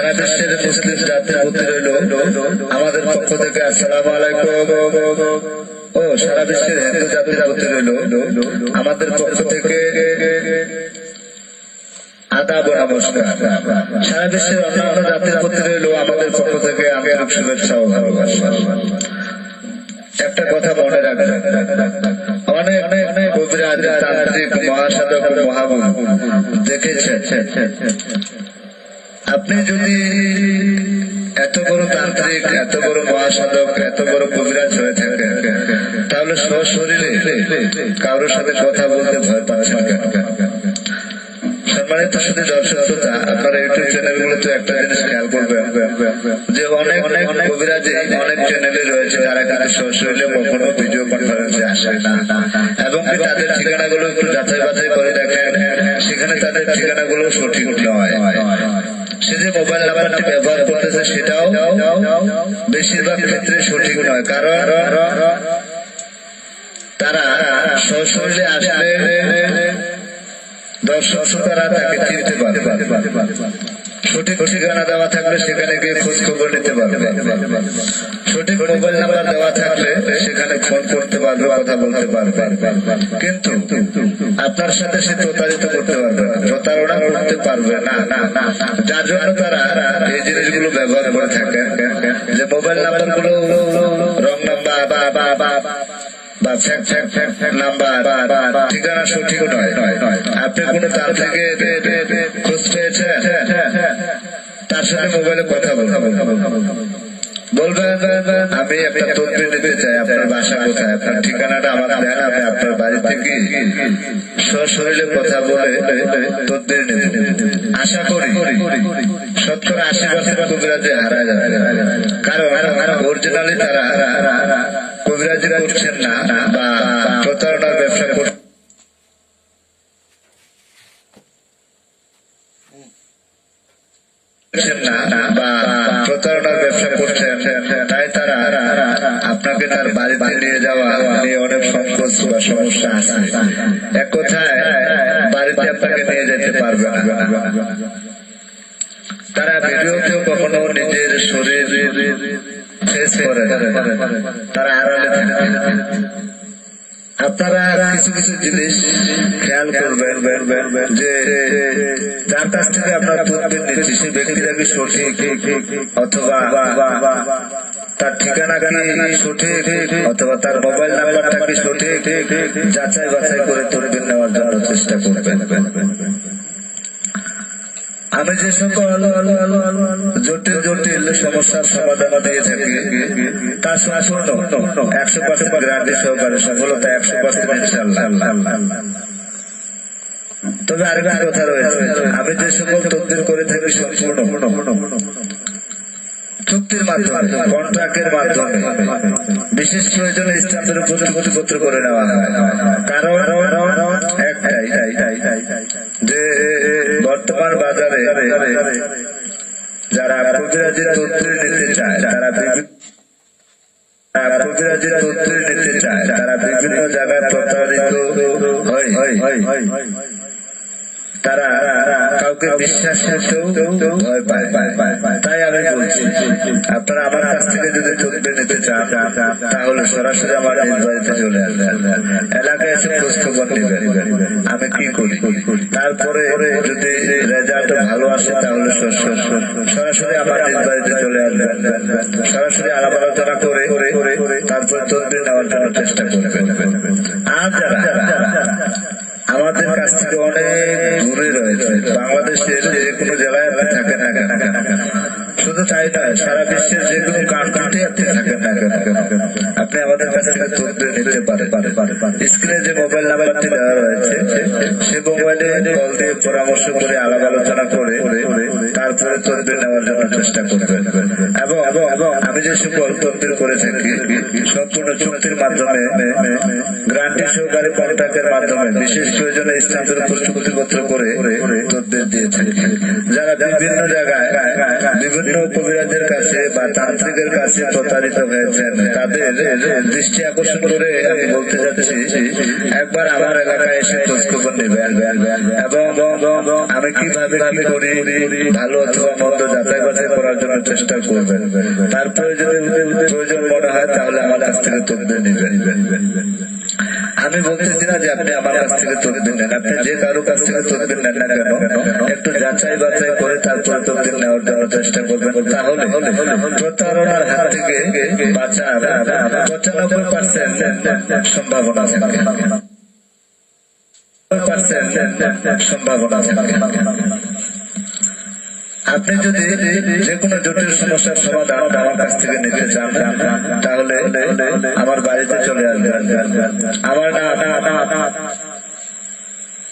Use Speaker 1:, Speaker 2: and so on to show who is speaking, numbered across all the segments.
Speaker 1: সারা দেশের মুসলিম জাতির প্রতি রইল আমাদের পক্ষ থেকে আসসালামু আলাইকুম। ও সারা বিশ্বের হিন্দু জাতির প্রতি রইল আমাদের পক্ষ থেকে আদাব ও নমস্কার। সারা বিশ্বের অন্যান্য জাতির প্রতি রইল আমাদের পক্ষ থেকে আন্তরিক শুভেচ্ছা ও ভালোবাসা। একটা কথা মনে রাখবেন, অনেক অনেক কবিরাজ, তান্ত্রিক, মহাসাধক, মহাবুল দেখেছেন। আপনি যদি এত বড় তান্ত্রিক, এত বড় মহাসাধক, এত বড় কবিরাজ হয়ে থাকেন, তাহলে সশরীরে কারোর সাথে কথা বলতে ভয় পাচ্ছেন কেন? সম্মানিত শুধু দর্শক শ্রোতা, আপনারা ইউটিউব চ্যানেল গুলোতে একটা জিনিস খেয়াল করবেন যে অনেক অনেক কবিরাজে অনেক চ্যানেলে রয়েছে, তারা কিন্তু সশরীরে কখনো ভিডিও কনফারেন্সে আসে না, এবং তাদের ঠিকানাগুলো একটু যাচাই বাছাই করে দেখেন, সেখানে তাদের ঠিকানাগুলো সঠিক নয়। সে যে মোবাইল নাম্বারটি ব্যবহার করতেছে সেটাও বেশিরভাগ ক্ষেত্রে সঠিক নয়, কারণ তারা সশরীরে আসলে দর্শক শ্রোতারা তাকে চিনতে পারবে, সঠিক ঠিকানা দেওয়া থাকলে সেখানে গিয়ে খোঁজ খবর নিতে পারবে, সঠিক মোবাইল নাম্বার দেওয়া থাকলে সেখানে ফোন করতে পারবে, কথা বলতে পারবে। কিন্তু আপনার সাথে সে প্রতারিত করতে পারবে না, প্রতারণা করতে পারবে না, যার জন্য তারা এই জিনিসগুলো ব্যবহার করে থাকে, যে মোবাইল নাম্বার গুলো রং নাম্বার বা ঠিকানা সঠিক নয়। আপনি কোন তান্ত্রিকে খোঁজ পেয়েছেন, তার সাথে মোবাইলে কথা বলবেন, আমি একটা তদবির নিতে চাই, আপনার বাসা কোথায়, আপনার ঠিকানাটা আমার দেন, আমি আপনার বাড়ি থেকে সশরীরে কথা বলে তদবির নেব। আশা করি 70-80% কবিরাজে হারা যাবে, কারণ অরিজিনালি তারা কবিরাজি করছেন না বা প্রতারণার ব্যবসা করছেন না বা প্রতারণার ব্যবসা করছেন, তাই তারা আপনাকে তার বাড়িতে নিয়ে যাওয়া নিয়ে অনেক সংকোচ বা সমস্যা আছে। এক কথায় বাড়িতে আপনাকে নিয়ে যেতে পারবে না। তারা ভিডিওতেও কখনো নিজের শরীর ফেস করে, তারা আড়ালে থাকে। আপনারা কিছু কিছু জিনিস খেয়াল করবেন যে যার কাছ থেকে আপনার তদবির নিচ্ছি সেই ব্যক্তিটা কি সঠিক, অথবা তার ঠিকানা কি সঠিক, অথবা তার মোবাইল নাম্বারটা কি সঠিক, যাচাই বাছাই করে তদবির নেওয়ার জন্য চেষ্টা করবেন। আমি যে সকল জটিল জটিল সমস্যার সমাধান দিয়ে থাকি তার সম্পূর্ণ 100% গ্যারান্টি সহকারে, সফলতা 100% ইনশাআল্লাহ। তবে আরেকটা কথা রয়েছে, আমি যে সকল তদবির করে থাকি সম্পূর্ণ চুক্তির মাধ্যমে, কন্ট্রাক্টের মাধ্যমে, বিশেষ প্রয়োজনে স্ট্যাম্পের উপর চুক্তিপত্র করে নেওয়া হয়। কারণ একটাই যে বর্তমান বাজারে যারা কবিরাজি তদবির নিতে চায়, তারা বিভিন্ন জায়গায় প্রতারিত হয়, তারা কাউকে বিশ্বাস করতেও ভয় পায়। তাই আমি বলছি, আপনারা আমার কাছ থেকে যদি তদবির নিতে চান তাহলে সরাসরি আমার নিজ বাড়িতে চলে আসবেন, এলাকায় এসে খোঁজ খবর নেবেন আমি কি করি, তারপরে যদি রেজাল্ট ভালো আসে তাহলে সরাসরি আমার নিজ বাড়িতে চলে আসবেন, সরাসরি আলাপ আলোচনা করে তারপরে তদবির নেওয়ার জন্য চেষ্টা করবেন। আর যারা আমাদের কাছ থেকে অনেক দূরে রয়েছে, বাংলাদেশের যে কোনো জেলায় আপনি থাকেন না কেন, শুধু তাই নয়, সারা বিশ্বের যে কোনো কান্ট্রিতে আপনি থাকেন না কেন, আপনি আমাদের কাছ থেকে তদবির নিতে পারেন। স্ক্রিনে যে মোবাইল নাম্বারটি দেওয়া রয়েছে সে মোবাইলে কল দিয়ে পরামর্শ করে আলাপ আলোচনা করে তারপরে তদবির নেওয়ার জন্য চেষ্টা করবেন। এবং আমি যে সকল তদবির করে থাকি সম্পূর্ণ চুক্তির মাধ্যমে, গ্যারান্টি সহকারে কন্ট্রাক্টের মাধ্যমে, বিশেষ প্রয়োজনে স্ট্যাম্পের উপর চুক্তিপত্র করে তদবির দিয়ে থাকি। যারা বিভিন্ন জায়গায় বিভিন্ন কবিরাজের কাছে বা তান্ত্রিকের কাছে প্রতারিত হয়েছেন তাদের দৃষ্টি আকর্ষণ করে আমি বলতে যাচ্ছি, একবার আমার এলাকায় এসে খোঁজখবর নেবেন এবং আমি কিভাবে কি করি ভালো অথবা মন্দ যাচাই বাছাই করার জন্য চেষ্টা করবেন। তারপরে যদি প্রয়োজন মনে হয় তাহলে আমার কাছ থেকে তদবির নেবেন। আমি বলতেছি না যে আপনি আমার কাছ থেকে তদবির নেন, আপনি যে কারো কাছ থেকে তদবির নেন না কেন একটু যাচাই বাছাই করে তারপরে তদবির নেওয়ার জন্য চেষ্টা করবেন। তাহলে প্রতারণার হাত থেকে বাঁচার 95% সম্ভাবনা থাকে, সম্ভাবনা থাকে। আপনি যদি যে কোনো জটিল সমস্যার সমাধান আমার কাছ থেকে নিতে চান তাহলে আমার বাড়িতে চলে আসবেন। আমার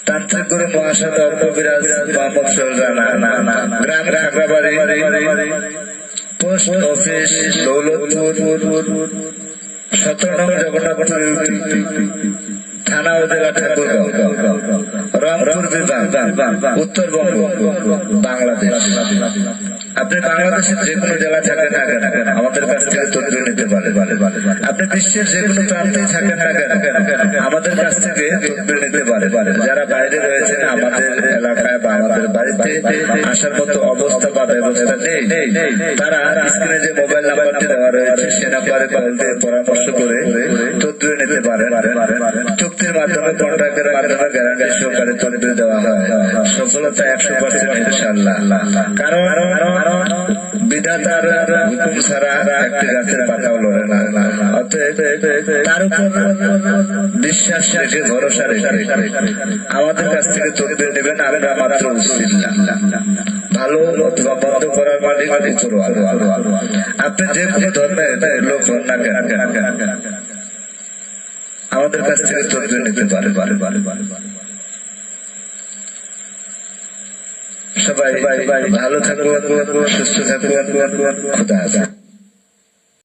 Speaker 1: তান্ত্রিক গুরু মহাসাধু কবিরাজ মোহাম্মদ সোহেল রানা, গ্রাম খাগড়াবাড়ি, পোস্ট অফিস দৌলতপুর, 17 নং জগন্নাথপুর ইউপি, থানা উপজেলা ঠাকুরগাঁও, রংপুর বিভাগ, উত্তরবঙ্গ, বাংলাদেশ। আপনি বাংলাদেশের যে কোনো জেলা থাকেন না কেন আমাদের কাছ থেকে তদবির নিতে পারেন। আপনি বিশ্বের যে কোনো প্রান্তে থাকেন না কেন আমাদের কাছ থেকে তদবির নিতে পারেন। যারা বাইরে রয়েছেন আমাদের এলাকায় বা আমাদের বাড়িতে আসার মতো অবস্থা বা ব্যবস্থা নেই, তারা স্ক্রিনে যে মোবাইল নাম্বারটি দেওয়া রয়েছে সে নাম্বারে কল দিয়ে পরামর্শ করে তদবির নিতে পারেন। চুক্তির মাধ্যমে কন্ট্রাক্টের মাধ্যমে গ্যারান্টি সহকারে তদবির দেওয়া হয়, সফলতা 100% ইনশাআল্লাহ। কারণ বিধাতার হুকুম ছাড়া একটি গাছের পাতাও লড়ে না। অতএব তার উপর বিশ্বাস রেখে ভরসা রেখে আমাদের কাছ থেকে তদবির নেবেন। আমরা মাত্র উসিলা, ভালো অথবা বন্ধ করার মালিক উপরওয়ালা। আপনি যে কোনো ধর্মের লোক হন না কেন আমাদের কাছ থেকে তদবির নিতে পারে। সবাই ভালো থাকুন, সুস্থ থাকুন, খোদা হাফেজ।